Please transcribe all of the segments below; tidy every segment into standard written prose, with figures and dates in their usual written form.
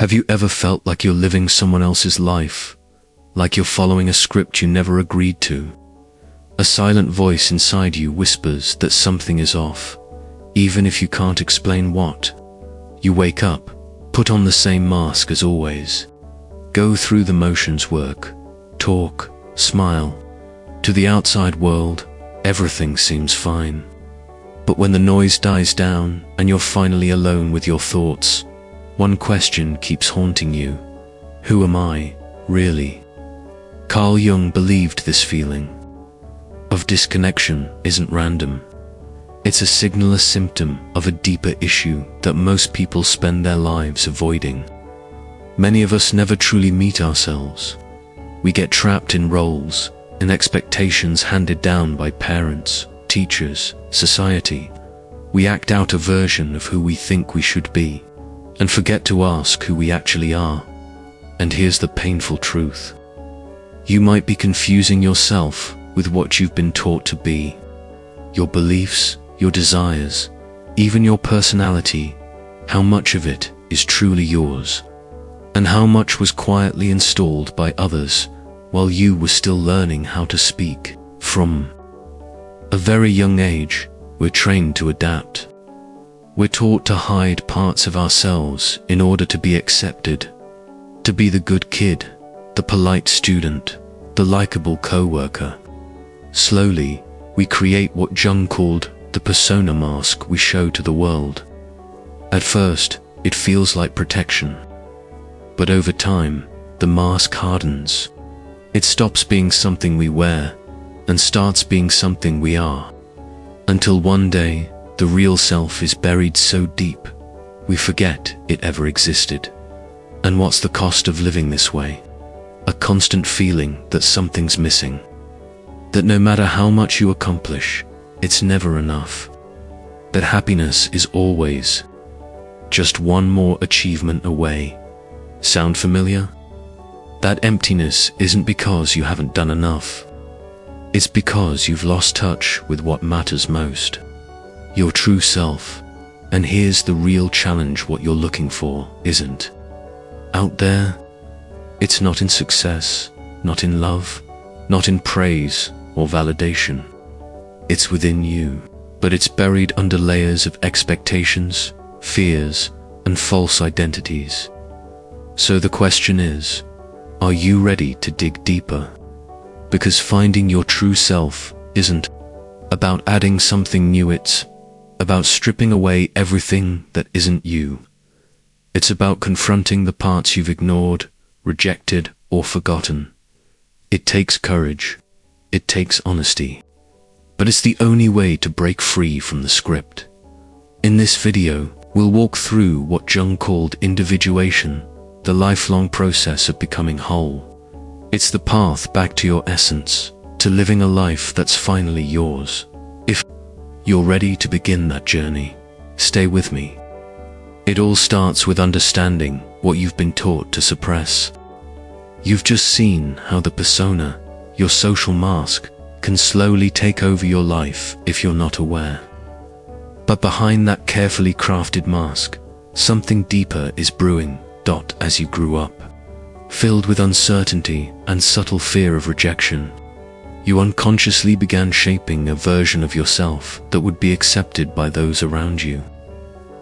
Have you ever felt like you're living someone else's life? Like you're following a script you never agreed to? A silent voice inside you whispers that something is off, even if you can't explain what. You wake up, put on the same mask as always, go through the motions, work, talk, smile. To the outside world, everything seems fine. But when the noise dies down and you're finally alone with your thoughts, one question keeps haunting you. Who am I, really? Carl Jung believed this feeling of disconnection isn't random. It's a signal, a symptom of a deeper issue that most people spend their lives avoiding. Many of us never truly meet ourselves. We get trapped in roles, in expectations handed down by parents, teachers, society. We act out a version of who we think we should be, and forget to ask who we actually are. And here's the painful truth. You might be confusing yourself with what you've been taught to be. Your beliefs, your desires, even your personality, how much of it is truly yours, and how much was quietly installed by others while you were still learning how to speak. From a very young age, we're trained to adapt. We're taught to hide parts of ourselves in order to be accepted, to be the good kid, the polite student, the likable co-worker. Slowly, we create what Jung called the persona mask we show to the world. At first, it feels like protection. But over time, the mask hardens. It stops being something we wear and starts being something we are. Until one day, the real self is buried so deep, we forget it ever existed. And what's the cost of living this way? A constant feeling that something's missing. That no matter how much you accomplish, it's never enough. That happiness is always just one more achievement away. Sound familiar? That emptiness isn't because you haven't done enough. It's because you've lost touch with what matters most. Your true self. And here's the real challenge: what you're looking for isn't out there. It's not in success, not in love, not in praise or validation. It's within you, but it's buried under layers of expectations, fears, and false identities. So the question is, are you ready to dig deeper? Because finding your true self isn't about adding something new, it's about stripping away everything that isn't you. It's about confronting the parts you've ignored, rejected, or forgotten. It takes courage. It takes honesty. But it's the only way to break free from the script. In this video, we'll walk through what Jung called individuation, the lifelong process of becoming whole. It's the path back to your essence, to living a life that's finally yours. If you're ready to begin that journey, stay with me. It all starts with understanding what you've been taught to suppress. You've just seen how the persona, your social mask, can slowly take over your life if you're not aware. But behind that carefully crafted mask, something deeper is brewing. As you grew up, filled with uncertainty and subtle fear of rejection, you unconsciously began shaping a version of yourself that would be accepted by those around you.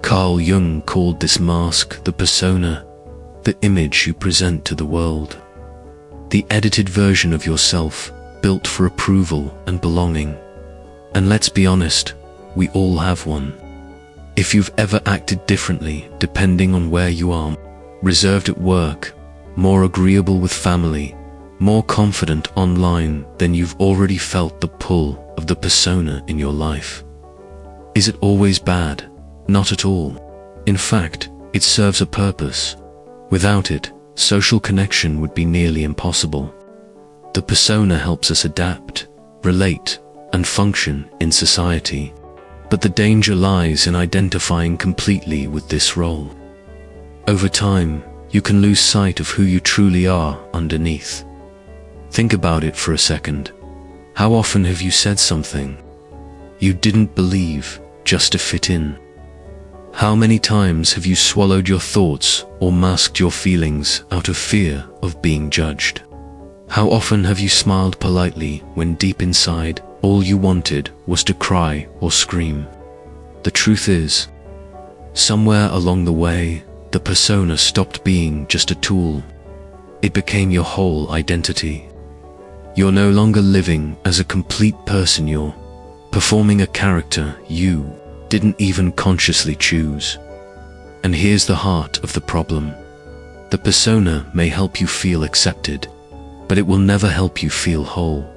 Carl Jung called this mask the persona, the image you present to the world. The edited version of yourself, built for approval and belonging. And let's be honest, we all have one. If you've ever acted differently depending on where you are, reserved at work, more agreeable with family, more confident online, then you've already felt the pull of the persona in your life. Is it always bad? Not at all. In fact, it serves a purpose. Without it, social connection would be nearly impossible. The persona helps us adapt, relate, and function in society. But the danger lies in identifying completely with this role. Over time, you can lose sight of who you truly are underneath. Think about it for a second. How often have you said something you didn't believe just to fit in? How many times have you swallowed your thoughts or masked your feelings out of fear of being judged? How often have you smiled politely when deep inside all you wanted was to cry or scream? The truth is, somewhere along the way, the persona stopped being just a tool. It became your whole identity. You're no longer living as a complete person, you're performing a character you didn't even consciously choose. And here's the heart of the problem. The persona may help you feel accepted, but it will never help you feel whole.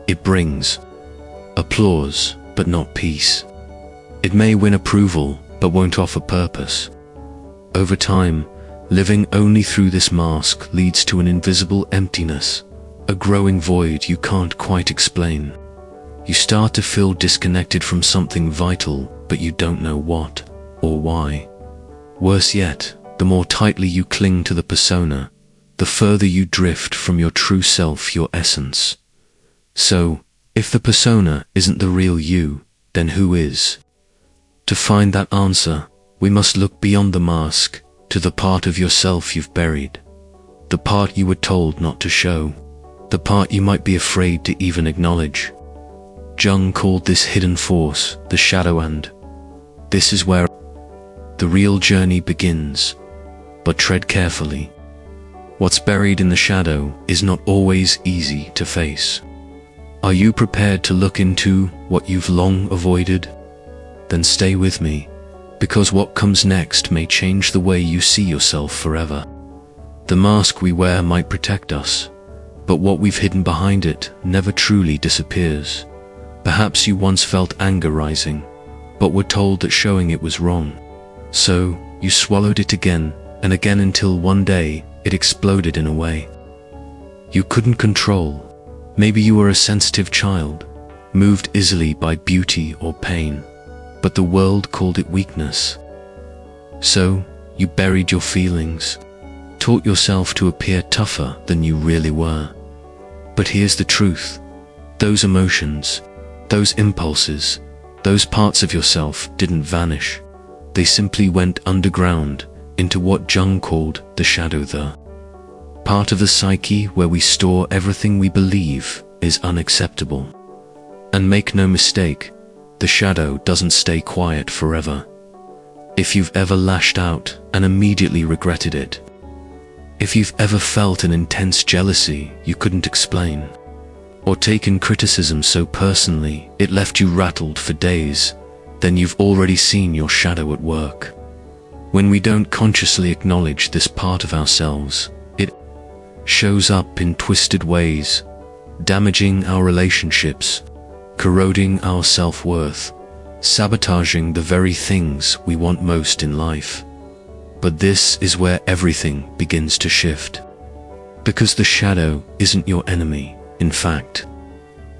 It brings applause, but not peace. It may win approval, but won't offer purpose. Over time, living only through this mask leads to an invisible emptiness, a growing void you can't quite explain. You start to feel disconnected from something vital, but you don't know what or why. Worse yet, the more tightly you cling to the persona, the further you drift from your true self, your essence. So, if the persona isn't the real you, then who is? To find that answer, we must look beyond the mask, to the part of yourself you've buried. The part you were told not to show. The part you might be afraid to even acknowledge. Jung called this hidden force the shadow, and this is where the real journey begins. But tread carefully. What's buried in the shadow is not always easy to face. Are you prepared to look into what you've long avoided? Then stay with me, because what comes next may change the way you see yourself forever. The mask we wear might protect us, but what we've hidden behind it never truly disappears. Perhaps you once felt anger rising, but were told that showing it was wrong. So, you swallowed it again and again until one day it exploded in a way you couldn't control. Maybe you were a sensitive child, moved easily by beauty or pain, but the world called it weakness. So, you buried your feelings, taught yourself to appear tougher than you really were. But here's the truth. Those emotions, those impulses, those parts of yourself didn't vanish. They simply went underground into what Jung called the shadow. The part of the psyche where we store everything we believe is unacceptable. And make no mistake, the shadow doesn't stay quiet forever. If you've ever lashed out and immediately regretted it, if you've ever felt an intense jealousy you couldn't explain, or taken criticism so personally it left you rattled for days, then you've already seen your shadow at work. When we don't consciously acknowledge this part of ourselves, it shows up in twisted ways, damaging our relationships, corroding our self-worth, sabotaging the very things we want most in life. But this is where everything begins to shift. Because the shadow isn't your enemy. In fact,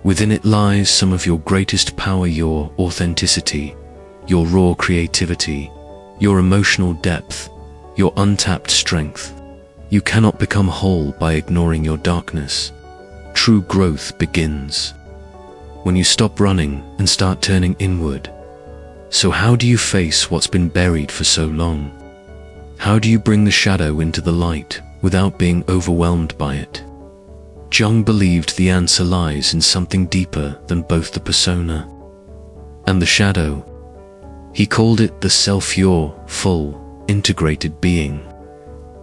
within it lies some of your greatest power, your authenticity, your raw creativity, your emotional depth, your untapped strength. You cannot become whole by ignoring your darkness. True growth begins when you stop running and start turning inward. So how do you face what's been buried for so long? How do you bring the shadow into the light without being overwhelmed by it? Jung believed the answer lies in something deeper than both the persona and the shadow. He called it the self, your full, integrated being.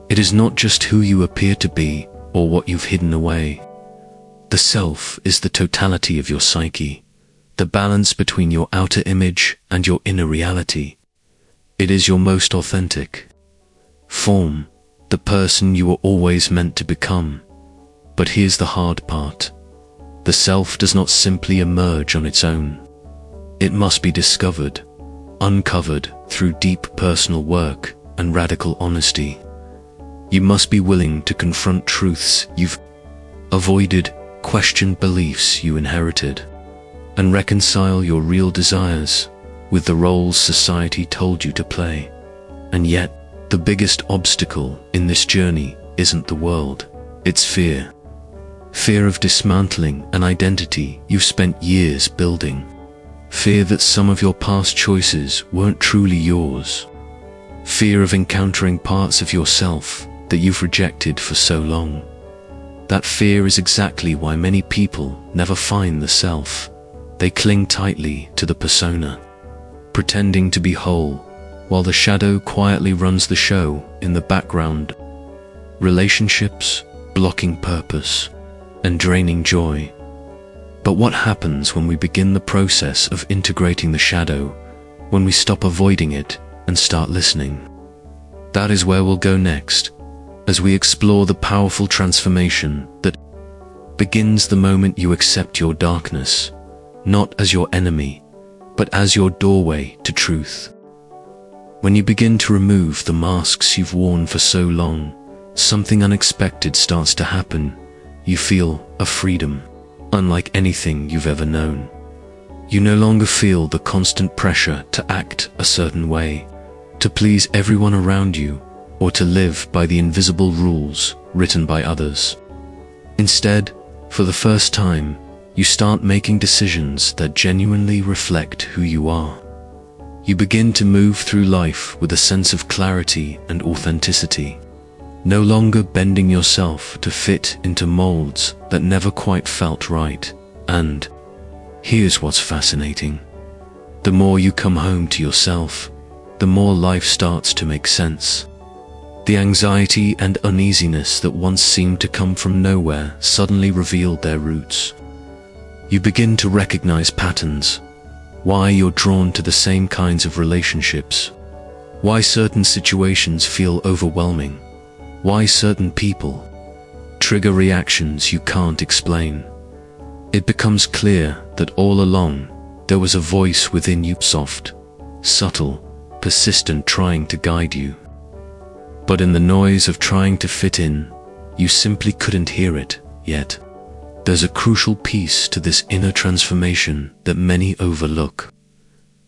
It is not just who you appear to be or what you've hidden away. The self is the totality of your psyche, the balance between your outer image and your inner reality. It is your most authentic form, the person you were always meant to become. But here's the hard part. The self does not simply emerge on its own. It must be discovered, uncovered through deep personal work and radical honesty. You must be willing to confront truths you've avoided, question beliefs you inherited, and reconcile your real desires with the roles society told you to play. And yet, the biggest obstacle in this journey isn't the world, it's fear. Fear of dismantling an identity you've spent years building. Fear that some of your past choices weren't truly yours. Fear of encountering parts of yourself that you've rejected for so long. That fear is exactly why many people never find the self. They cling tightly to the persona, pretending to be whole, while the shadow quietly runs the show in the background. Relationships, blocking purpose, and draining joy. But what happens when we begin the process of integrating the shadow, when we stop avoiding it and start listening? That is where we'll go next, as we explore the powerful transformation that begins the moment you accept your darkness, not as your enemy, but as your doorway to truth. When you begin to remove the masks you've worn for so long, something unexpected starts to happen. You feel a freedom, unlike anything you've ever known. You no longer feel the constant pressure to act a certain way, to please everyone around you, or to live by the invisible rules written by others. Instead, for the first time, you start making decisions that genuinely reflect who you are. You begin to move through life with a sense of clarity and authenticity, no longer bending yourself to fit into molds that never quite felt right. And here's what's fascinating. The more you come home to yourself, the more life starts to make sense. The anxiety and uneasiness that once seemed to come from nowhere suddenly revealed their roots. You begin to recognize patterns, why you're drawn to the same kinds of relationships, why certain situations feel overwhelming, why certain people trigger reactions you can't explain. It becomes clear that all along there was a voice within you, soft, subtle, persistent, trying to guide you. But in the noise of trying to fit in, you simply couldn't hear it yet. There's a crucial piece to this inner transformation that many overlook.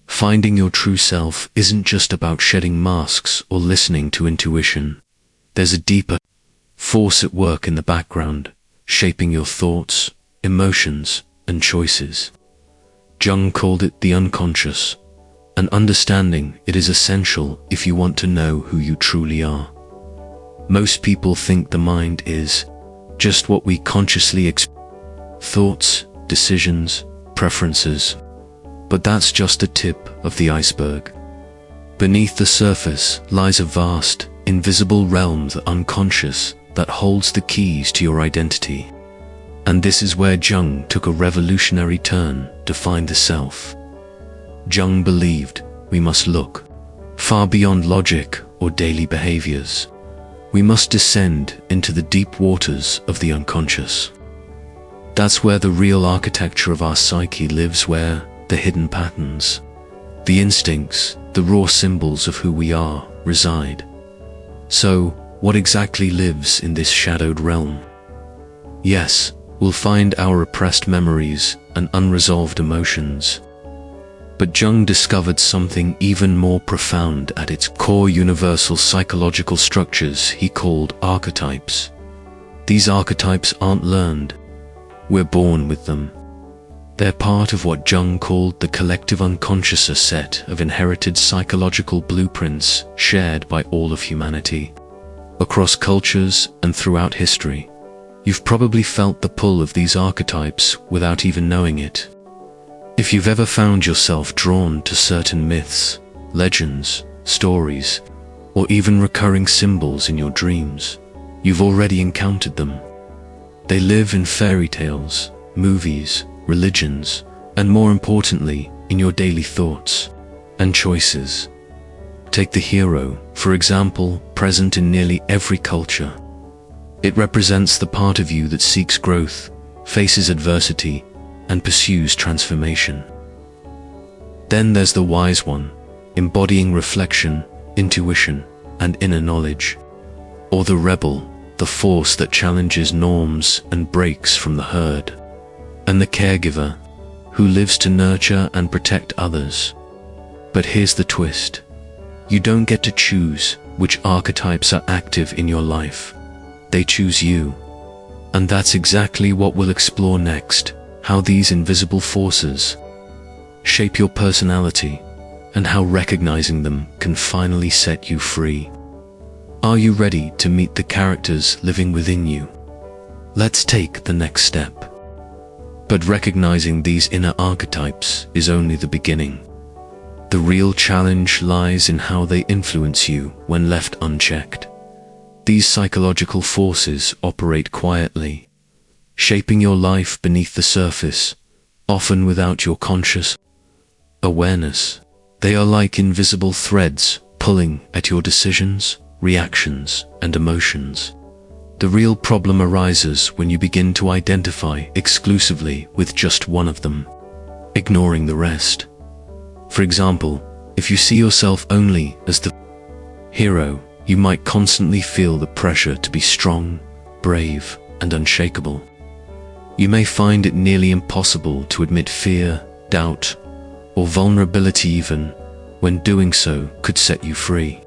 Finding your true self isn't just about shedding masks or listening to intuition. There's a deeper force at work in the background, shaping your thoughts, emotions, and choices. Jung called it the unconscious, and understanding it is essential if you want to know who you truly are. Most people think the mind is just what we consciously experience. Thoughts, decisions, preferences. But that's just the tip of the iceberg. Beneath the surface lies a vast, invisible realm, the unconscious, that holds the keys to your identity. And this is where Jung took a revolutionary turn to find the self. Jung believed we must look far beyond logic or daily behaviors. We must descend into the deep waters of the unconscious. That's where the real architecture of our psyche lives, where the hidden patterns, the instincts, the raw symbols of who we are reside. So, what exactly lives in this shadowed realm? Yes, we'll find our repressed memories and unresolved emotions. But Jung discovered something even more profound at its core: universal psychological structures he called archetypes. These archetypes aren't learned. We're born with them. They're part of what Jung called the collective unconscious, a set of inherited psychological blueprints shared by all of humanity. Across cultures and throughout history, you've probably felt the pull of these archetypes without even knowing it. If you've ever found yourself drawn to certain myths, legends, stories, or even recurring symbols in your dreams, you've already encountered them. They live in fairy tales, movies, religions, and more importantly, in your daily thoughts and choices. Take the hero, for example, present in nearly every culture. It represents the part of you that seeks growth, faces adversity, and pursues transformation. Then there's the wise one, embodying reflection, intuition, and inner knowledge. Or the rebel, the force that challenges norms and breaks from the herd. And the caregiver, who lives to nurture and protect others. But here's the twist. You don't get to choose which archetypes are active in your life. They choose you. And that's exactly what we'll explore next, how these invisible forces shape your personality, and how recognizing them can finally set you free. Are you ready to meet the characters living within you? Let's take the next step. But recognizing these inner archetypes is only the beginning. The real challenge lies in how they influence you when left unchecked. These psychological forces operate quietly, shaping your life beneath the surface, often without your conscious awareness. They are like invisible threads pulling at your decisions, reactions, and emotions. The real problem arises when you begin to identify exclusively with just one of them, ignoring the rest. For example, if you see yourself only as the hero, you might constantly feel the pressure to be strong, brave, and unshakable. You may find it nearly impossible to admit fear, doubt, or vulnerability, even when doing so could set you free.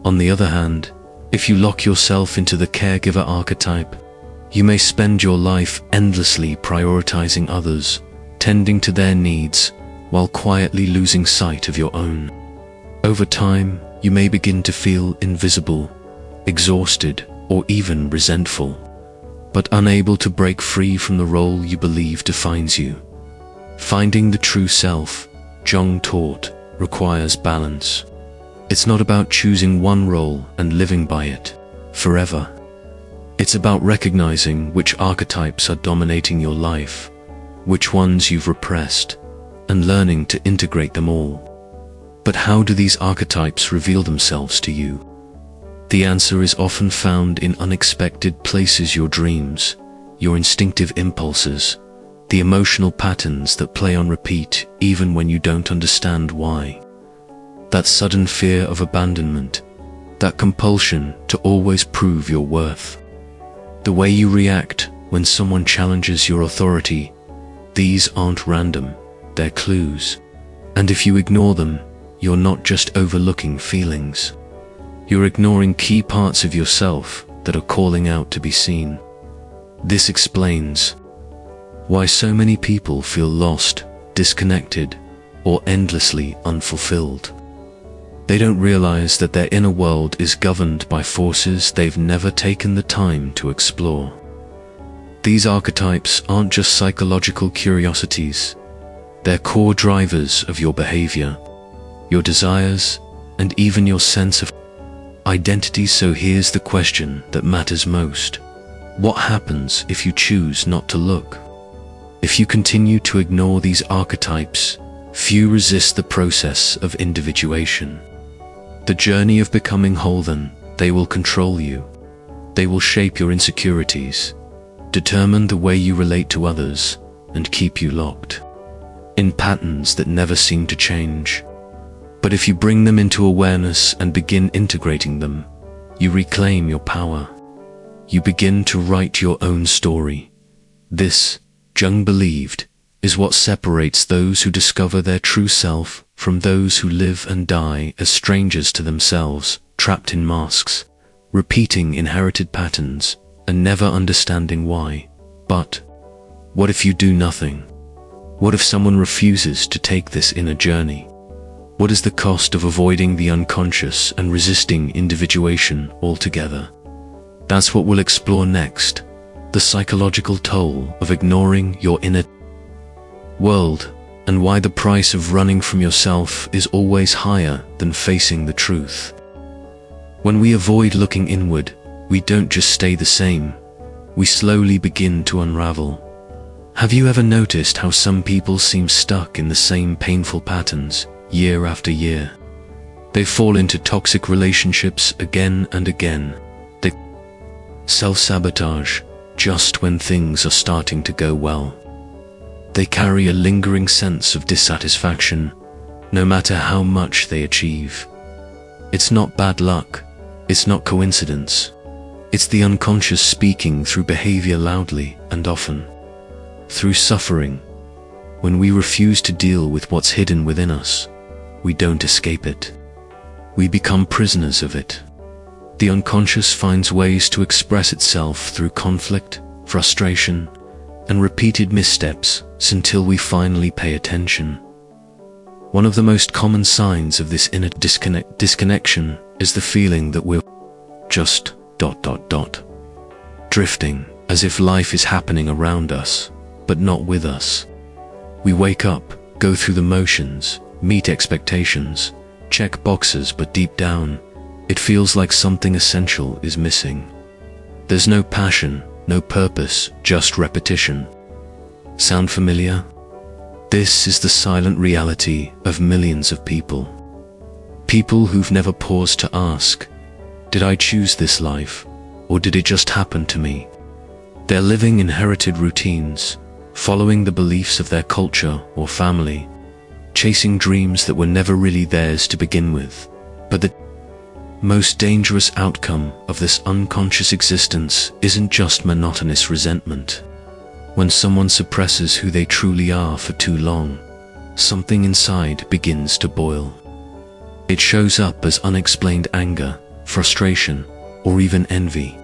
On the other hand, if you lock yourself into the caregiver archetype, you may spend your life endlessly prioritizing others, tending to their needs, while quietly losing sight of your own. Over time, you may begin to feel invisible, exhausted, or even resentful, but unable to break free from the role you believe defines you. Finding the true self, Jung taught, requires balance. It's not about choosing one role and living by it forever. It's about recognizing which archetypes are dominating your life, which ones you've repressed, and learning to integrate them all. But how do these archetypes reveal themselves to you? The answer is often found in unexpected places: your dreams, your instinctive impulses, the emotional patterns that play on repeat even when you don't understand why. That sudden fear of abandonment, that compulsion to always prove your worth, the way you react when someone challenges your authority, these aren't random, they're clues. And if you ignore them, you're not just overlooking feelings. You're ignoring key parts of yourself that are calling out to be seen. This explains why so many people feel lost, disconnected, or endlessly unfulfilled. They don't realize that their inner world is governed by forces they've never taken the time to explore. These archetypes aren't just psychological curiosities. They're core drivers of your behavior, your desires, and even your sense of identity. So here's the question that matters most. What happens if you choose not to look? If you continue to ignore these archetypes, few resist the process of individuation. The journey of becoming whole, then, they will control you. They will shape your insecurities, determine the way you relate to others, and keep you locked in patterns that never seem to change. But if you bring them into awareness and begin integrating them, you reclaim your power. You begin to write your own story. This, Jung believed, is what separates those who discover their true self from those who live and die as strangers to themselves, trapped in masks, repeating inherited patterns, and never understanding why. But what if you do nothing? What if someone refuses to take this inner journey? What is the cost of avoiding the unconscious and resisting individuation altogether? That's what we'll explore next, the psychological toll of ignoring your inner world, and why the price of running from yourself is always higher than facing the truth. When we avoid looking inward, we don't just stay the same, we slowly begin to unravel. Have you ever noticed how some people seem stuck in the same painful patterns year after year? They fall into toxic relationships again and again. They self-sabotage just when things are starting to go well. They carry a lingering sense of dissatisfaction, no matter how much they achieve. It's not bad luck, it's not coincidence. It's the unconscious speaking through behavior loudly and often. Through suffering. When we refuse to deal with what's hidden within us, we don't escape it. We become prisoners of it. The unconscious finds ways to express itself through conflict, frustration, and repeated missteps until we finally pay attention. One of the most common signs of this inner disconnection is the feeling that we're just ... drifting, as if life is happening around us, but not with us. We wake up, go through the motions, meet expectations, check boxes, but deep down, it feels like something essential is missing. There's no passion, no purpose, just repetition. Sound familiar? This is the silent reality of millions of people. People who've never paused to ask, did I choose this life, or did it just happen to me? They're living inherited routines, following the beliefs of their culture or family, chasing dreams that were never really theirs to begin with. But the most dangerous outcome of this unconscious existence isn't just monotonous resentment. When someone suppresses who they truly are for too long, something inside begins to boil. It shows up as unexplained anger, frustration, or even envy.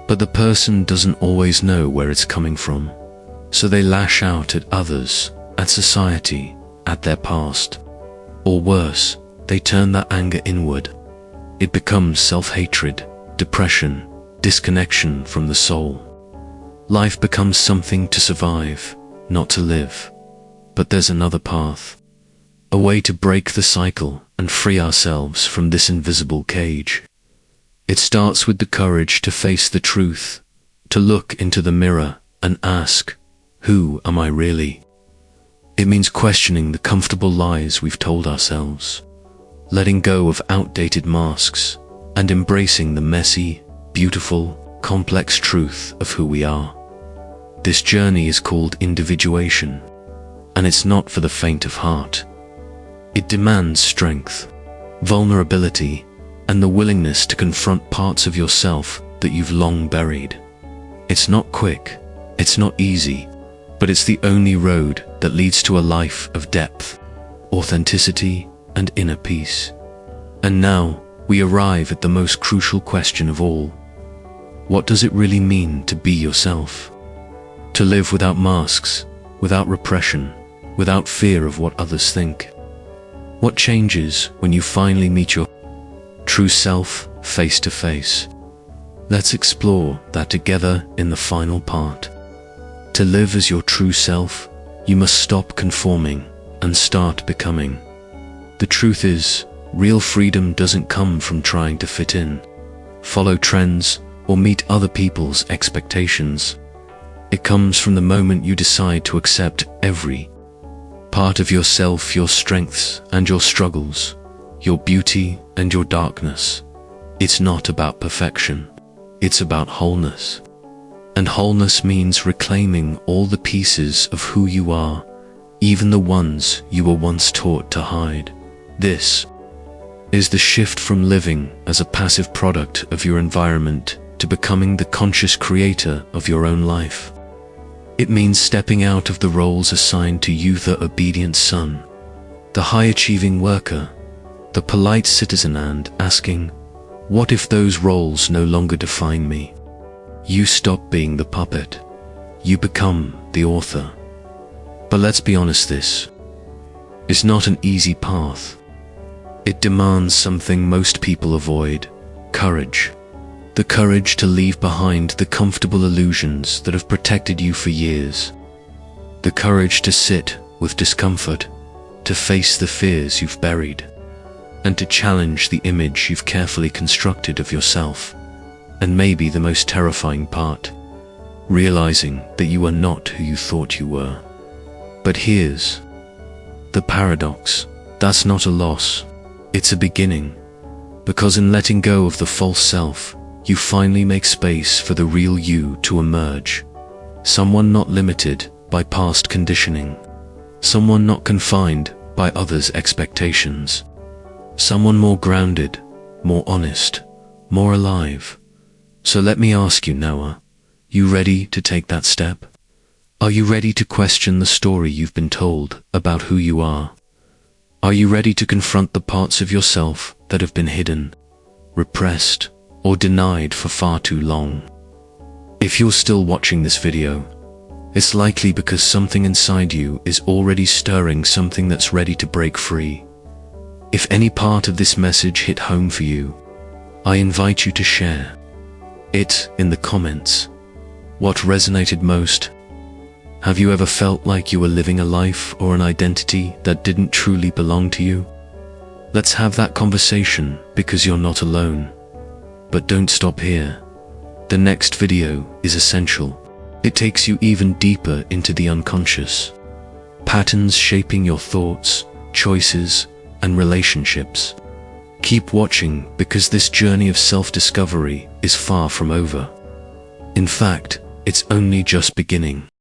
But the person doesn't always know where it's coming from, so they lash out at others, at society, at their past. Or worse, they turn that anger inward. It becomes self-hatred, depression, disconnection from the soul. Life becomes something to survive, not to live. But there's another path, a way to break the cycle and free ourselves from this invisible cage. It starts with the courage to face the truth, to look into the mirror and ask, who am I really? It means questioning the comfortable lies we've told ourselves, letting go of outdated masks, and embracing the messy, beautiful, complex truth of who we are. This journey is called individuation, and it's not for the faint of heart. It demands strength, vulnerability, and the willingness to confront parts of yourself that you've long buried. It's not quick, it's not easy, but it's the only road that leads to a life of depth, authenticity, and inner peace. And now, we arrive at the most crucial question of all. What does it really mean to be yourself? To live without masks, without repression, without fear of what others think? What changes when you finally meet your true self face to face? Let's explore that together in the final part. To live as your true self, you must stop conforming and start becoming. The truth is, real freedom doesn't come from trying to fit in, follow trends, or meet other people's expectations. It comes from the moment you decide to accept every part of yourself, your strengths and your struggles, your beauty and your darkness. It's not about perfection, it's about wholeness. And wholeness means reclaiming all the pieces of who you are, even the ones you were once taught to hide. This is the shift from living as a passive product of your environment to becoming the conscious creator of your own life. It means stepping out of the roles assigned to you, the obedient son, the high-achieving worker, the polite citizen, and asking, what if those roles no longer define me? You stop being the puppet. You become the author. But let's be honest, this is not an easy path. It demands something most people avoid: courage. The courage to leave behind the comfortable illusions that have protected you for years. The courage to sit with discomfort, to face the fears you've buried, and to challenge the image you've carefully constructed of yourself. And maybe the most terrifying part, realizing that you are not who you thought you were. But here's the paradox. That's not a loss, it's a beginning. Because in letting go of the false self, you finally make space for the real you to emerge. Someone not limited by past conditioning. Someone not confined by others' expectations. Someone more grounded, more honest, more alive. So let me ask you now, you ready to take that step? Are you ready to question the story you've been told about who you are? Are you ready to confront the parts of yourself that have been hidden, repressed, or denied for far too long? If you're still watching this video, It's likely because something inside you is already stirring something that's ready to break free. If any part of this message hit home for you, I invite you to share it in the comments. What resonated most? Have you ever felt like you were living a life or an identity that didn't truly belong to you? Let's have that conversation, because you're not alone. But don't stop here. The next video is essential. It takes you even deeper into the unconscious. Patterns shaping your thoughts, choices, and relationships. Keep watching, because this journey of self-discovery is far from over. In fact, it's only just beginning.